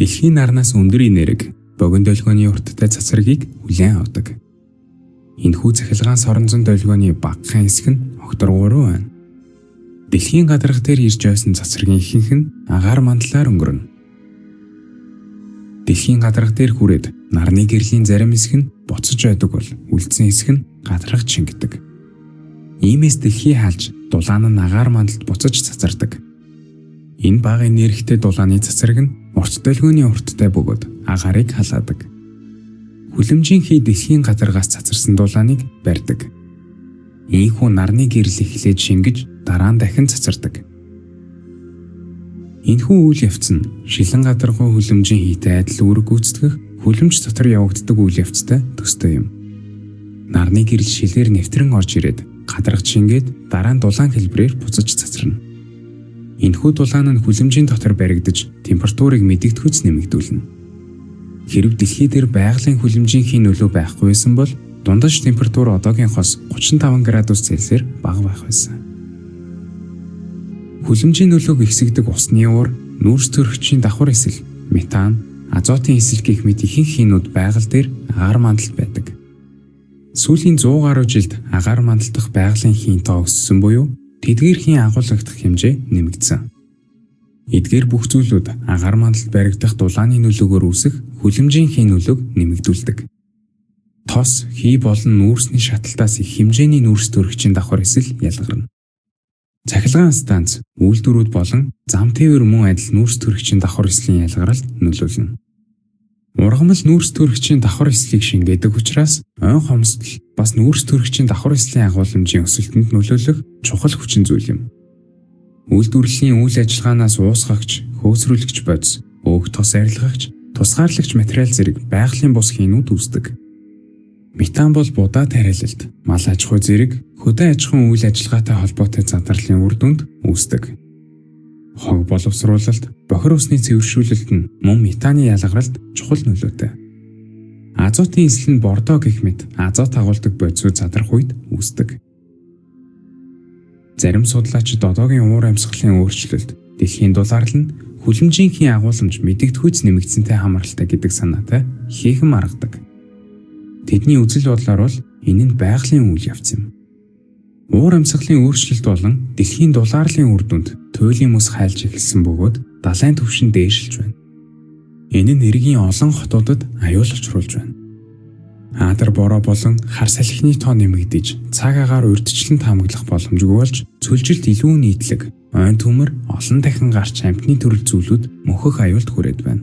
Дэлхийн нарнаас өндөр энерги, богино долгионы урттай цацрагийг хүлээн авдаг. Энэхүү цахилгаан соронзон долгионы багахан хэсэг нь огторгууруу байна. Дэлхийн гадарга дээр ирж байсан цацрагийн ихэнх нь агаар мандалаар өнгөрнө. Дэлхийн гадарга дээр хүрээд нарны гэрлийн зарим хэсэг нь буцаж байдаг бол үлдсэн хэсэг нь гадаргаж шингэдэг. Иймээс дэлхий хаалж дулаан нь агаар мандалд буцаж цацардаг. Энэ бага энергитэй дулааны цацраг нь урт долгионы урттай бөгөөд агаарыг халаадаг. Хүлэмжийн хий дэлхийн гадаргаас цацарсан дулааныг барьдаг. Ийхүү нарны гэрэл эхлээд шингэж дараа нь дахин цацардаг. Энэхүү үйл явц нь шилэн гадаргуу хүлэмжийн хийтэй адил үүрэг гүйцэтгэх хүлэмж дотор явагддаг үйл явцтай төстэй юм. Нарны гэрэл шилээр нэвтрэн орж ирээд гадаргаж шингээд дараа нь дулаан хэлбэрээр буцаж цацарна. Энэхүү дулаан нь хүлэмжийн дотор баригдаж температурыг мэдэгдэхүйц нэмэгдүүлнэ. Хэрэв дэлхий дээр байгалийн хүлэмжийн хий нөлөө байхгүй байсан бол дундаж температур одоогийнхоос 35 градус Цельсиэр бага байх байсан. Хүлэмжийн нөлөөг ихсэгдэг усны уур, нүүрс төрөгчийн давхар эсэл, метан, азотын эсэл гэх мэт ихэнх хийнүүд байгаль дээр агаар мандалд байдаг. Сүүлийн 100 гаруй жилд агаар мандалдах байгалийн хийн тоо өссөн буюу тэдгээр хийн агуулгадах хэмжээ нэмэгдсэн. Эдгээр бүх зүйлүүд агаар мандалд баригдах дулааны нөлөөгөөр үүсэх хүлэмжийн хийн нөлөөг нэмэгдүүлдэг. Тос, хий болон нүүрсний шаталтаас их хэмжээний нүүрс төрөгчийн давхар эсэл ялгарна. Цахилгаан станц, үйлдвэрүүд болон зам тээвэр мөн адил нүүрс төрөгчийн давхар эслийн ялгаралд нөлөөлнө. Ургамал нүүрс төрөгчийн давхар эслийг шингээдэг учраас ойн хомсдол бас нүүрс төрөгчийн давхар эслийн агуулмжийн өсөлтөнд нөлөөлөх чухал хүчин зүйл юм. Үйлдвэрлэлийн үйл ажиллагаанаас уусгагч, хөөцрүүлэгч бодис, өөх тос арилгагч, тусгаарлагч материал зэрэг байгалийн бус хийнүүд үүсдэг. Метан бол будаа тариалалт, мал аж ахуй зэрэг хөдөө аж ахуйн үйл ажиллагаатай холбоотой задарлын үр дүнд үүсдэг. Хог боловсруулалт, бохир усны цэвэршүүлэлт нь мөн метаны ялгаралд чухал нөлөөтэй. Азотын эсэл нь бордоо гэх мэт азот агуулдаг бодисууд задрах үед үүсдэг. Зарим судлаачид одоогийн уур амьсгалын өөрчлөлт, дэлхийн дулаалал нь хүлэмжийн хийн агуулмж мэдэгдэхүйц нэмэгдсэнтэй хамааралтай гэдэг санаатай ихээхэн маргадаг. Тэдний үзэл бодлоор бол энэ нь байгалийн үйл явц юм. Уур амьсгалын өөрчлөлт болон дэлхийн дулааллын үр дүнд туйлын мөс хайлж эхэлсэн бөгөөд далайн түвшин дээшилж байна. Энэ нь эргийн олон хотуудад аюул учруулж байна. Аадар бороо болон хар салхины тоо нэмэгдэж цаг агаар урьдчилан таамаглах боломжгүй болж цөлжилт илүү нийтлэг, ойн төмөр олон дахин гарч амтны төрөл зүйлүүд мөнхөх аюулд хүрээд байна.